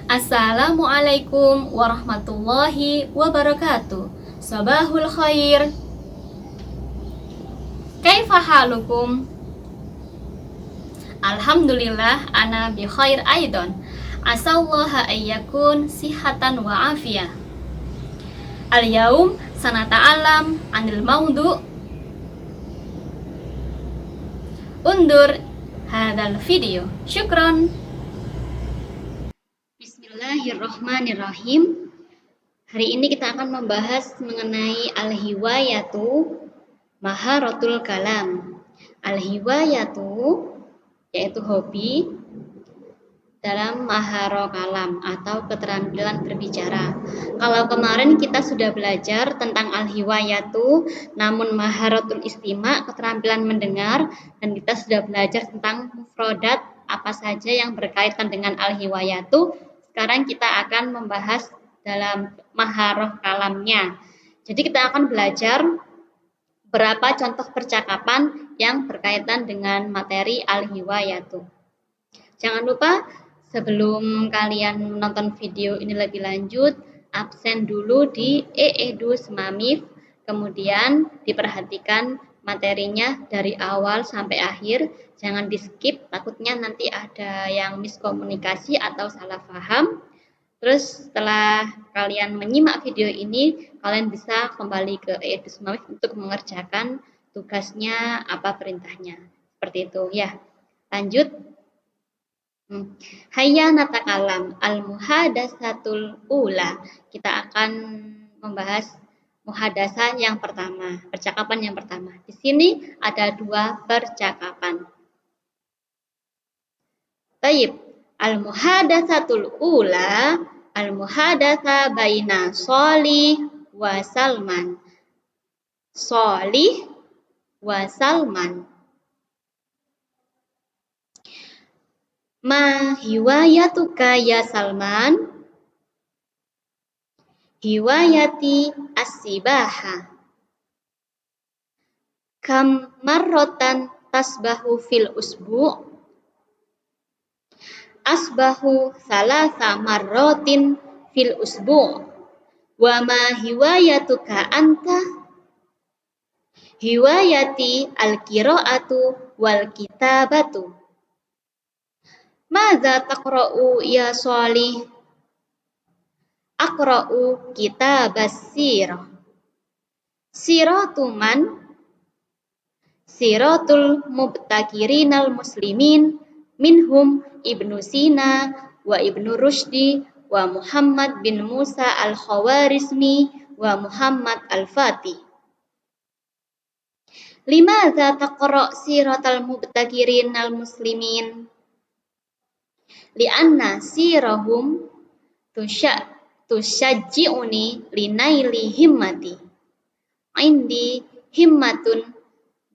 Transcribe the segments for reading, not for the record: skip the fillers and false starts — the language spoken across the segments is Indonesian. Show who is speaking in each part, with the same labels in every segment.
Speaker 1: Assalamualaikum warahmatullahi wabarakatuh. Sabahul khair. Kaifa halukum? Alhamdulillah ana bi khair aidon. Asallaha ayyakun sihatan wa afiyah. Al-yaum sanata'alam anil maudu. Undur hadal video. Syukron. Bismillahirrahmanirrahim. Hari ini kita akan membahas mengenai al-hiwayatu maharatul kalam. Al-hiwayatu yaitu hobi dalam maharo kalam atau keterampilan berbicara. Kalau kemarin kita sudah belajar tentang al-hiwayatu, namun maharatul istima, keterampilan mendengar, dan kita sudah belajar tentang mufrodat, apa saja yang berkaitan dengan al-hiwayatu. Sekarang kita akan membahas dalam maharoh kalamnya. Jadi kita akan belajar berapa contoh percakapan yang berkaitan dengan materi al-hiwayatu. Jangan lupa sebelum kalian menonton video ini lebih lanjut, absen dulu di Edu Semamif, kemudian diperhatikan materinya dari awal sampai akhir, jangan di skip, takutnya nanti ada yang miskomunikasi atau salah paham. Terus setelah kalian menyimak video ini, kalian bisa kembali ke Edu Semamif untuk mengerjakan tugasnya, apa perintahnya. Seperti itu ya. Lanjut. Hayya natakalam al-muhadasatul ula. Kita akan membahas muhadasah yang pertama, percakapan yang pertama. Di sini ada dua percakapan. Baik, al-muhadasatul ula, al-muhadasa baina Sholih wa Salman. Sholih wa Salman. Ma hiwayatuka ya Salman? Hiwayati as-sibaha. Kam marrotan tasbahu fil usbu'? Asbahu salasa marrotin fil usbu'. Wa ma hiwayatuka anta? Hiwayati al-qira'atu wal kitabatu. Madza taqra'u ya Sholih? Aqra'u kitabas sirah. Siratu man? Siratul mubtakirinal muslimin minhum Ibnu Sina wa Ibnu Rushdi wa Muhammad bin Musa al-Khawarizmi wa Muhammad al-Fatih. Limadza taqra' siratal mubtakirinal muslimin? Li'anna sirahum tusyajji'uni linaili himmati. Indi himmatun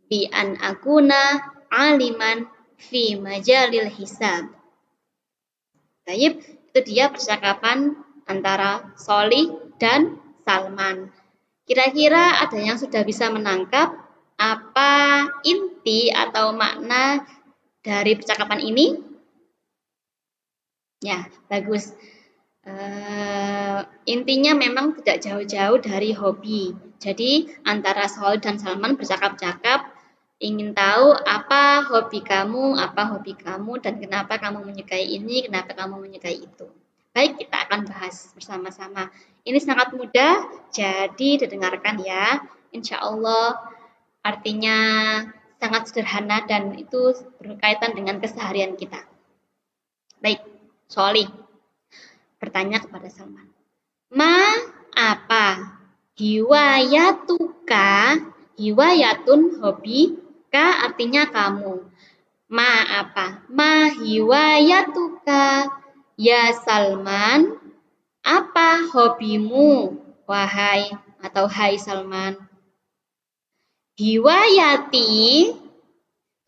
Speaker 1: bi an akuna aliman fi majalil hisab. Baik, itu dia percakapan antara Sholih dan Salman. Kira-kira ada yang sudah bisa menangkap apa inti atau makna dari percakapan ini? Ya, bagus. Intinya memang tidak jauh-jauh dari hobi. Jadi antara Sholih dan Salman bercakap-cakap, ingin tahu apa hobi kamu, dan kenapa kamu menyukai ini, kenapa kamu menyukai itu. Baik, kita akan bahas bersama-sama. Ini sangat mudah, jadi didengarkan ya. Insya Allah artinya sangat sederhana dan itu berkaitan dengan keseharian kita. Baik, Sholih bertanya kepada Salman. Ma apa? Hiwayatuka, hiwayatun hobi, ka artinya kamu. Ma apa? Ma hiwayatuka ya Salman? Apa hobimu, wahai atau hai Salman? Hiwayati,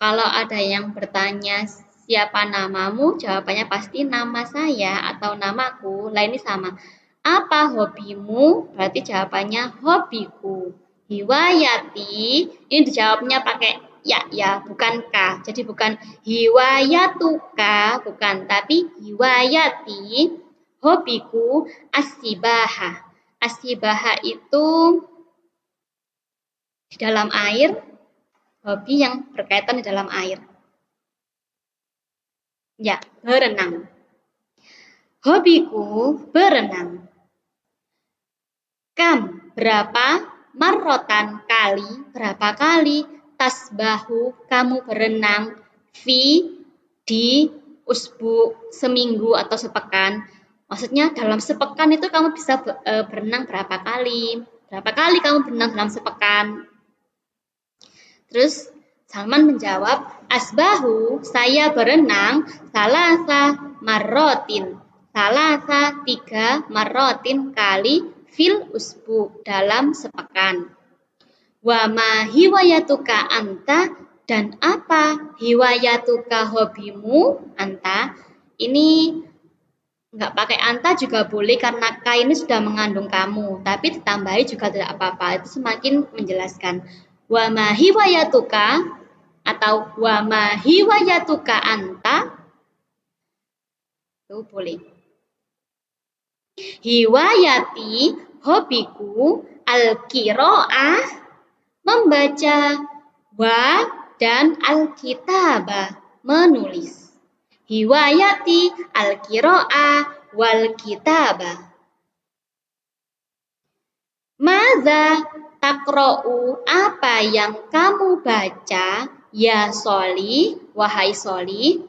Speaker 1: kalau ada yang bertanya siapa namamu, jawabannya pasti nama saya atau namaku. Lah ini sama. Apa hobimu? Berarti jawabannya hobiku. Hiwayati, ini dijawabnya pakai ya, bukan ka. Jadi bukan hiwayatuka, bukan, tapi hiwayati, Hobiku as-sibaha. As-sibaha itu di dalam air, hobi yang berkaitan di dalam air. Ya, berenang. Hobiku berenang. Kam, berapa? Marrotan, kali. Berapa kali? Tasbahu, kamu berenang. Fi, di, usbu, seminggu atau sepekan. Maksudnya dalam sepekan itu kamu bisa berenang berapa kali? Berapa kali kamu berenang dalam sepekan? Terus Salman menjawab, asbahu, saya berenang salasa marrotin. Salasa 3 marrotin kali fil usbu dalam sepekan. Wa ma hiwayatuka anta, dan apa hiwayatuka hobimu anta? Ini nggak pakai anta juga boleh karena ka ini sudah mengandung kamu, tapi ditambahi juga tidak apa-apa, itu semakin menjelaskan. Wa ma hiwayatuka atau wa ma hiwayatuka anta, itu boleh. Hiwayati, hobiku, al-qiraah, membaca, wa dan al-kitabah, menulis. Hiwayati al-qiraah wal kitabah. Maza takro'u, apa yang kamu baca? Ya Soli, wahai Soli.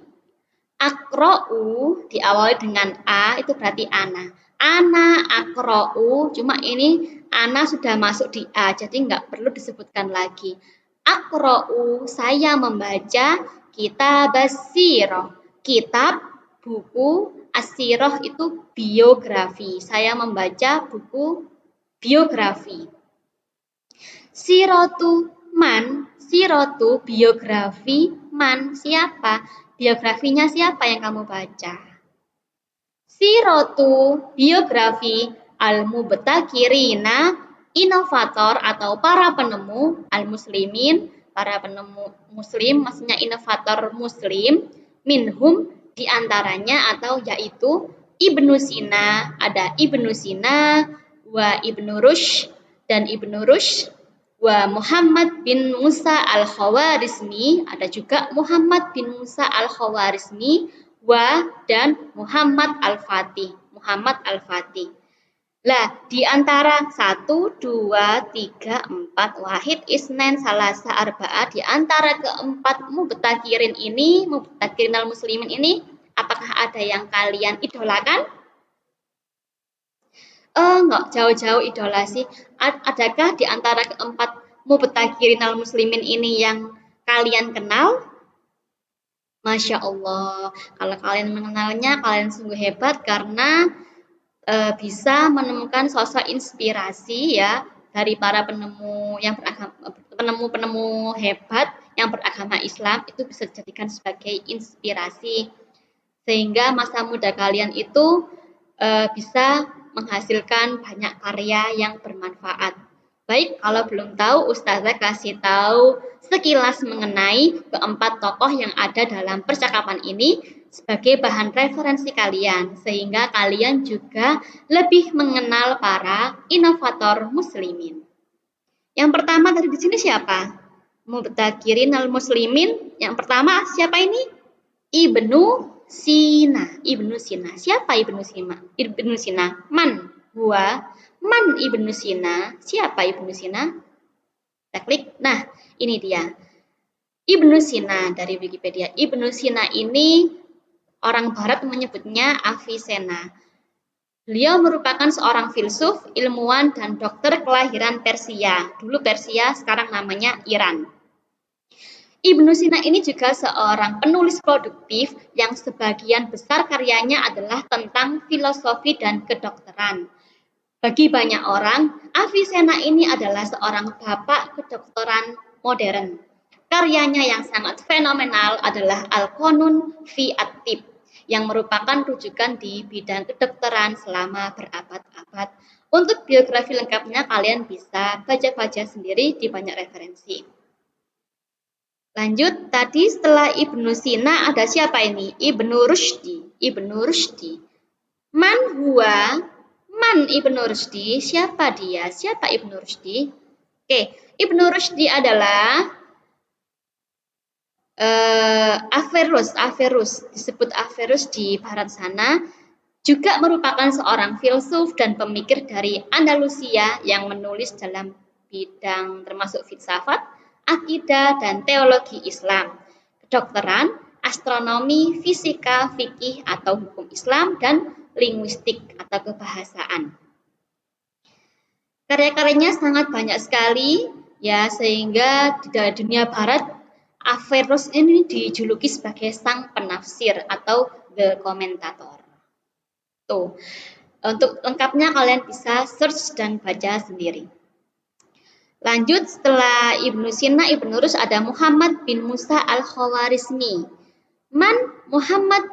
Speaker 1: Akro'u diawali dengan A, itu berarti ana. Ana akro'u, cuma ini ana sudah masuk di A, jadi nggak perlu disebutkan lagi. Akro'u, saya membaca kitab as-sirah. Kitab, buku, as-sirah itu biografi. Saya membaca buku biografi. Sirotu man, sirotu biografi man, siapa? Biografinya siapa yang kamu baca? Sirotu biografi al-mubtakirina, inovator atau para penemu, al-muslimin, para penemu muslim, maksudnya inovator muslim, minhum diantaranya atau yaitu Ibnu Sina, ada Ibnu Sina, wa Ibnu Rushd dan Ibnu Rushd, wa Muhammad bin Musa al-Khawarizmi, ada juga Muhammad bin Musa al-Khawarizmi, wa dan Muhammad al-Fatih, Muhammad al-Fatih. Lah, di antara 1, 2, 3, 4, wahid, isnen, salasa, arba'ah, di antara keempat mubtakirin ini, mubtakirin al-muslimin ini, apakah ada yang kalian idolakan? Enggak jauh-jauh idola sih. Adakah di antara keempat mubtakirin al-muslimin ini yang kalian kenal? Masya Allah, kalau kalian mengenalnya, kalian sungguh hebat karena bisa menemukan sosok inspirasi ya dari para penemu yang penemu-penemu hebat yang beragama Islam, itu bisa dijadikan sebagai inspirasi sehingga masa muda kalian itu bisa menghasilkan banyak karya yang bermanfaat. Baik, kalau belum tahu, Ustazah kasih tahu sekilas mengenai keempat tokoh yang ada dalam percakapan ini sebagai bahan referensi kalian, sehingga kalian juga lebih mengenal para inovator muslimin. Yang pertama tadi di sini siapa? Mubtakirin al-muslimin. Yang pertama siapa ini? Ibnu Sina. Ibnu Sina. Siapa Ibnu Sina? Ibnu Sina. Man huwa? Man Ibnu Sina. Siapa Ibnu Sina? Kita klik. Nah, ini dia. Ibnu Sina dari Wikipedia. Ibnu Sina ini orang barat menyebutnya Avicenna. Beliau merupakan seorang filsuf, ilmuwan, dan dokter kelahiran Persia. Dulu Persia, sekarang namanya Iran. Ibnu Sina ini juga seorang penulis produktif yang sebagian besar karyanya adalah tentang filosofi dan kedokteran. Bagi banyak orang, Avicenna ini adalah seorang bapak kedokteran modern. Karyanya yang sangat fenomenal adalah Al-Qanun fi at-Tib, yang merupakan rujukan di bidang kedokteran selama berabad-abad. Untuk biografi lengkapnya kalian bisa baca-baca sendiri di banyak referensi. Lanjut, tadi setelah Ibnu Sina ada siapa ini? Ibnu Rushdi. Ibnu Rushdi. Man Adapun Ibnu Rushdi, siapa dia? Siapa Ibnu Rushdi? Oke, Ibnu Rushdi adalah Averroes disebut Averroes di barat sana, juga merupakan seorang filsuf dan pemikir dari Andalusia yang menulis dalam bidang termasuk filsafat, akidah, dan teologi Islam, kedokteran, astronomi, fisika, fikih atau hukum Islam, dan linguistik atau kebahasaan. Karya-karyanya sangat banyak sekali, ya, sehingga di dunia barat Averroes ini dijuluki sebagai sang penafsir atau the commentator. Tuh, untuk lengkapnya kalian bisa search dan baca sendiri. Lanjut, setelah Ibnu Sina, Ibnu Rus ada Muhammad bin Musa al-Khawarizmi. Muhammad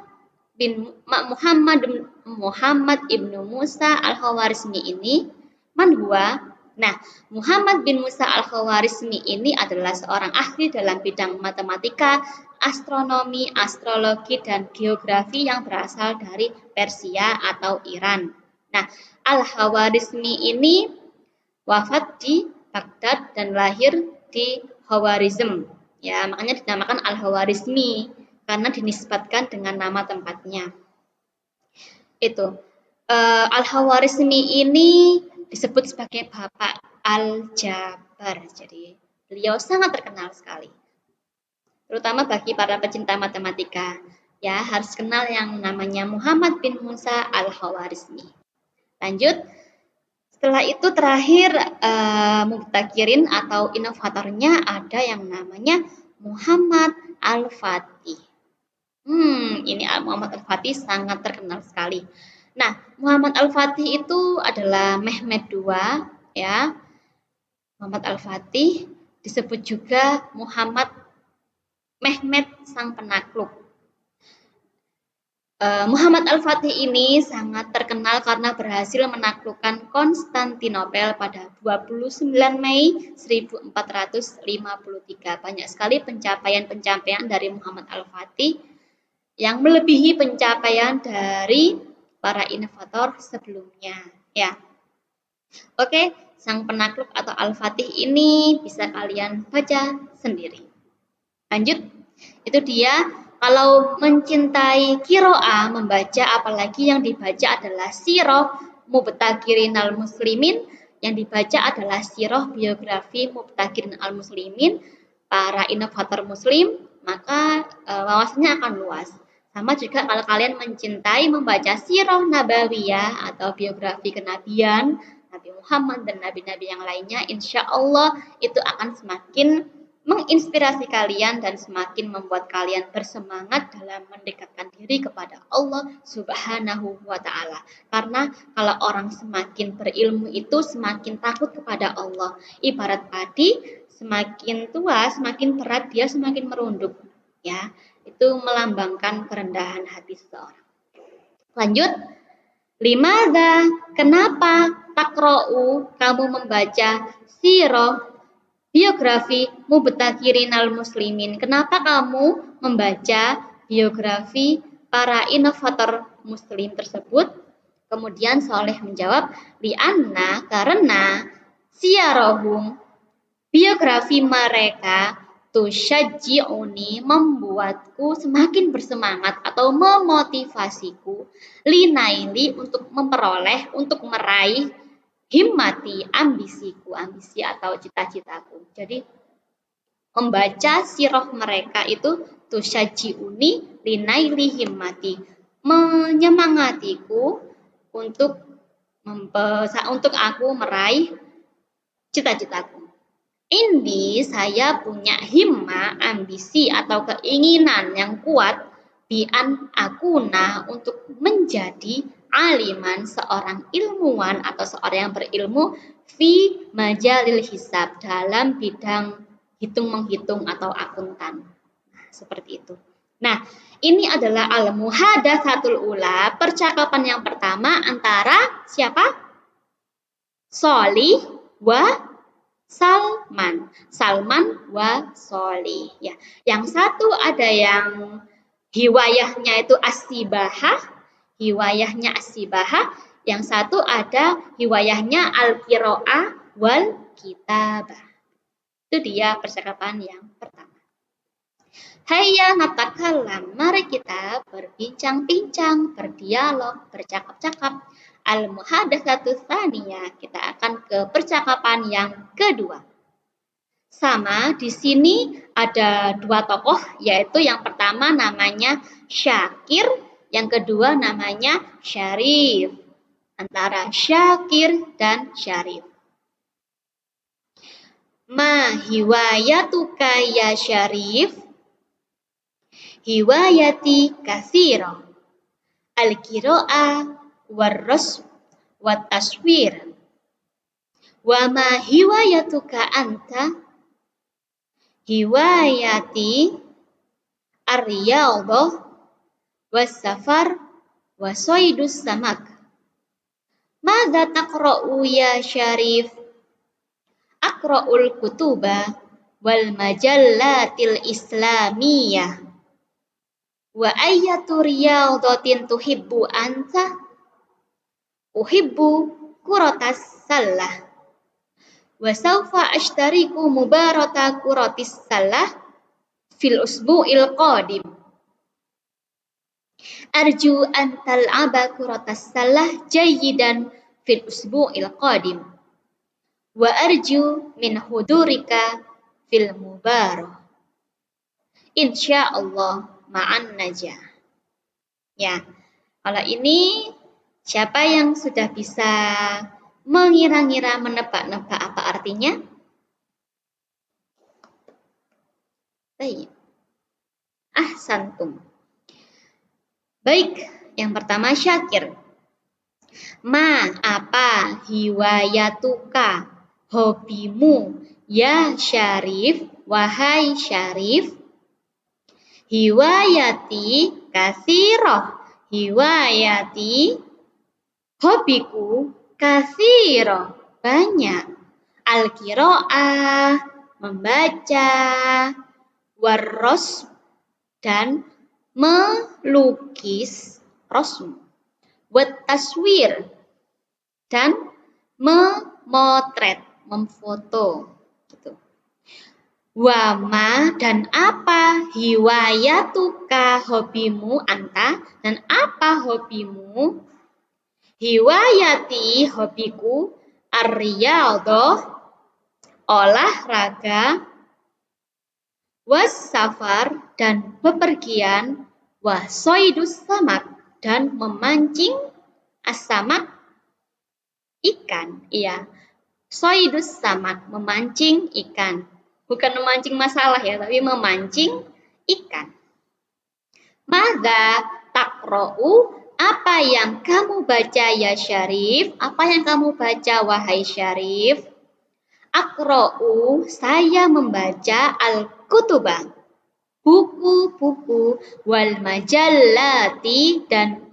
Speaker 1: ibnu Musa al-Khawarizmi ini man huwa? Nah, Muhammad bin Musa al-Khawarizmi ini adalah seorang ahli dalam bidang matematika, astronomi, astrologi, dan geografi yang berasal dari Persia atau Iran. Nah, al-Khawarizmi ini wafat di Baghdad dan lahir di Khawarizm. Ya, makanya dinamakan al-Khawarizmi karena dinisbatkan dengan nama tempatnya. Itu. Al-Khawarizmi ini disebut sebagai Bapak Al-Jabar. Jadi, beliau sangat terkenal sekali. Terutama bagi para pecinta matematika. Ya, harus kenal yang namanya Muhammad bin Musa al-Khawarizmi. Lanjut. Setelah itu terakhir mubtakirin atau inovatornya ada yang namanya Muhammad Al-Fatih. Ini Muhammad Al-Fatih sangat terkenal sekali. Nah, Muhammad Al-Fatih itu adalah Mehmed II, ya. Muhammad Al-Fatih disebut juga Muhammad Mehmed sang penakluk. Muhammad Al-Fatih ini sangat terkenal karena berhasil menaklukkan Konstantinopel pada 29 Mei 1453. Banyak sekali pencapaian-pencapaian dari Muhammad Al-Fatih yang melebihi pencapaian dari para inovator sebelumnya. Ya, oke, sang penakluk atau Al-Fatih ini bisa kalian baca sendiri. Lanjut, itu dia. Kalau mencintai kiroah, membaca apalagi yang dibaca adalah siroh mubtakirin al-muslimin, yang dibaca adalah siroh biografi mubtakirin al-muslimin, para inovator muslim, maka wawasannya akan luas. Sama juga kalau kalian mencintai membaca siroh nabawiyah atau biografi kenabian, Nabi Muhammad dan nabi-nabi yang lainnya, insya Allah itu akan semakin menginspirasi kalian dan semakin membuat kalian bersemangat dalam mendekatkan diri kepada Allah Subhanahu wa Ta'ala. Karena kalau orang semakin berilmu itu semakin takut kepada Allah. Ibarat padi, semakin tua, semakin berat dia semakin merunduk. Ya, itu melambangkan kerendahan hati seseorang. Lanjut, limadha, kenapa takro'u, kamu membaca sirah biografi mubtakirin al-muslimin. Kenapa kamu membaca biografi para inovator muslim tersebut? Kemudian Soleh menjawab, li'anna, karena siarohum, biografi mereka, tusyajji'uni, membuatku semakin bersemangat atau memotivasiku, linaili, untuk memperoleh, untuk meraih himmati, ambisiku, ambisi atau cita-citaku. Jadi membaca sirah mereka itu tusyajji'uni linaili himmati, menyemangatiku untuk aku meraih cita-citaku. Ini saya punya himma, ambisi atau keinginan yang kuat bian akuna, untuk menjadi aliman, seorang ilmuwan atau seorang yang berilmu fi majalil hisab, dalam bidang hitung-menghitung atau akuntan. Nah, seperti itu. Nah, ini adalah al-muhadatsatul ula, percakapan yang pertama antara siapa? Solih wa Salman. Salman wa Solih. Ya, yang satu ada yang hiwayahnya itu as-sibahah, hiwayahnya as-sibahah, yang satu ada hiwayahnya al-qiraah wal kitabah. Itu dia percakapan yang pertama. Hayya natakallam, mari kita berbincang-bincang, berdialog, bercakap-cakap. Al-muhadatsatu tsaniyah, kita akan ke percakapan yang kedua. Sama, di sini ada dua tokoh, yaitu yang pertama namanya Syakir, yang kedua namanya Syarif. Antara Syakir dan Syarif. Ma hiwayatuka ya Syarif? Hiwayati katsira. Al-qira'ah war-rasm wat-taswir. Wa ma hiwayatuka anta? Hiwayati ar-riyadhah was-safar wa saydus samak. Madza taqra'u ya Syarif? Aqra'ul kutuba wal majallatil islamiyah. Wa ayyatu riyadhatin tuhibbu anta? Uhibbu kuratas sallah. Wa sawfa ashtariku mubarata kuratis sallah fil usbu'il qadim. Arju an tal'aba kuratas sallah jayyidan fil usbu'il qadim. Wa arju min hudurika fil mubarah. Insyaallah ma'an najah. Ya, kalau ini siapa yang sudah bisa mengira-ngira, menebak-nebak apa artinya? Baik. Ahsantum. Baik, yang pertama Syakir. Ma apa hiwayatuka, hobimu ya Syarif, wahai Syarif? Hiwayati katsiroh, hiwayati hobiku katsiroh, banyak. Al-qiraah, membaca, warros, dan melukis, rosm, wat taswir, dan memotret, memfoto, gitu. Wama dan apa hiwayatuka, hobimu anta, dan apa hobimu? Hiwayati, hobiku, ar-riyadhah, olahraga, was safar, dan bepergian, wa soidus samak, dan memancing as-samak, ikan. Iya, soidus samak, memancing ikan. Bukan memancing masalah ya, tapi memancing ikan. Madza taqra'u, apa yang kamu baca ya Syarif? Apa yang kamu baca wahai Syarif? Aqra'u, saya membaca al-kutubah, buku-buku, wal majallati, dan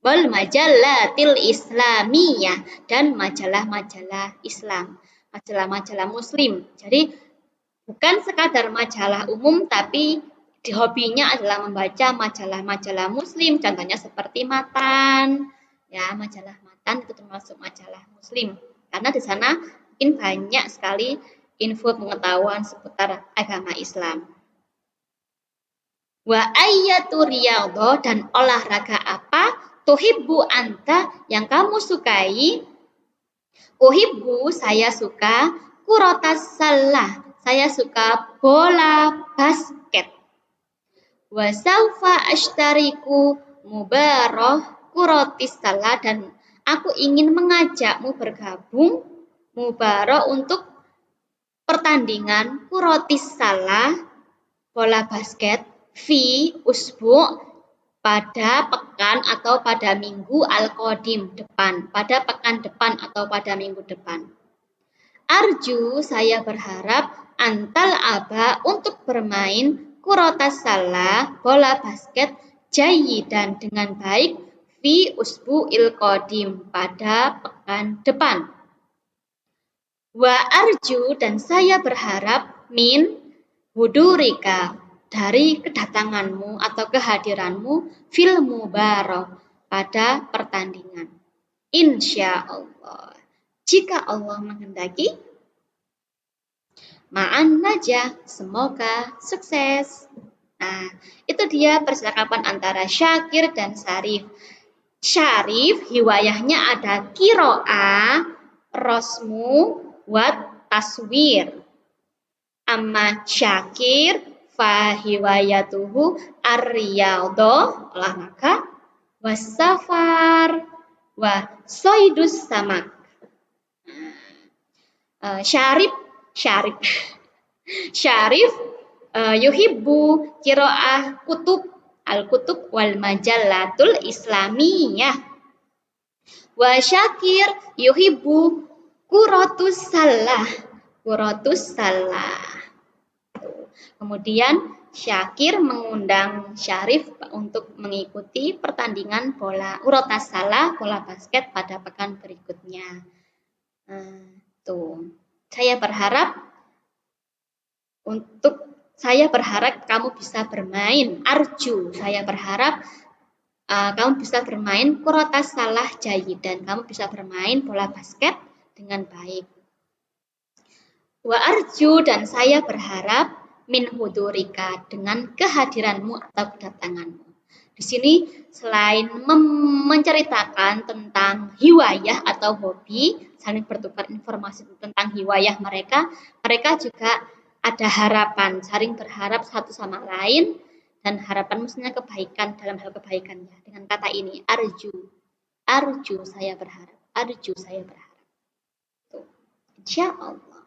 Speaker 1: wal majallatil islamiyah, dan majalah-majalah Islam, majalah-majalah muslim. Jadi bukan sekadar majalah umum, tapi hobinya adalah membaca majalah-majalah muslim, contohnya seperti Matan. Ya, majalah Matan itu termasuk majalah muslim. Karena di sana mungkin banyak sekali info pengetahuan seputar agama Islam. Wa ayyatu riyadhah, dan olahraga apa? Tuhibbu anta, yang kamu sukai? Uhibbu, saya suka, kuratas sallah, saya suka bola basket. Wa sawfa ashtariku mubarah kuratis sallah, dan aku ingin mengajakmu bergabung mubarah untuk pertandingan kuratis sallah, bola basket, fi usbu, pada pekan atau pada minggu al-qadim, depan, pada pekan depan atau pada minggu depan. Arju, saya berharap, antal aba, untuk bermain kuratas salah, bola basket, jayyidan, dengan baik, fi usbu'il qadim, pada pekan depan. Wa arju, dan saya berharap, min hudurika, dari kedatanganmu atau kehadiranmu, fil mubarah, pada pertandingan. insya Allah. Jika Allah menghendaki, ma'an najah, semoga sukses. Nah, itu dia percakapan antara Syakir dan Syarif. Syarif hiwayahnya ada kiro'ah, rosmu, wat, taswir. Amma Syakir fahiwayatuhu ar-riyadho, olahraga, wasafar, wa soidus samak. Syarif yuhibbu kiro'ah kutub al-kutub wal majallatul islamiyah. Wa Syakir yuhibbu kuratus salah. Kemudian Syakir mengundang Syarif untuk mengikuti pertandingan bola urotas salah, bola basket pada pekan berikutnya. Saya berharap kamu bisa bermain arju. Saya berharap kamu bisa bermain kurotas salah jayid dan kamu bisa bermain bola basket dengan baik. Wa arju dan saya berharap min hudurika dengan kehadiranmu atau kedatanganmu. Di sini selain menceritakan tentang hiwayah atau hobi, saling bertukar informasi tentang hiwayah mereka juga ada harapan, saling berharap satu sama lain, dan harapan maksudnya kebaikan dalam hal kebaikannya. Dengan kata ini, arju saya berharap, Tuh, insya Allah.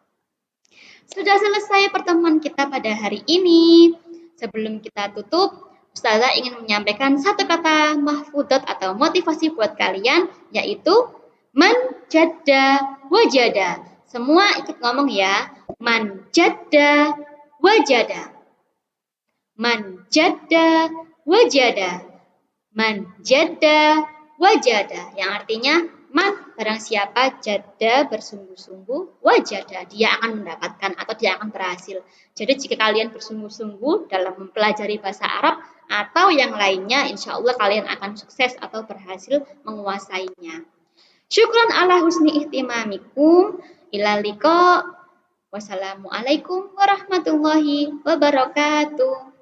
Speaker 1: Sudah selesai pertemuan kita pada hari ini. Sebelum kita tutup, Ustazah ingin menyampaikan satu kata mahfudzat atau motivasi buat kalian, yaitu man jadda wajada. Semua ikut ngomong ya. Man jadda wajada. Man jadda wajada. Man jadda wajada. Yang artinya man barang siapa jadda bersungguh-sungguh, wajada dia akan mendapatkan atau dia akan berhasil. Jadi jika kalian bersungguh-sungguh dalam mempelajari bahasa Arab atau yang lainnya, insya Allah kalian akan sukses atau berhasil menguasainya. Syukran ala husni ihtimamikum. Ila liqa. Wassalamualaikum warahmatullahi wabarakatuh.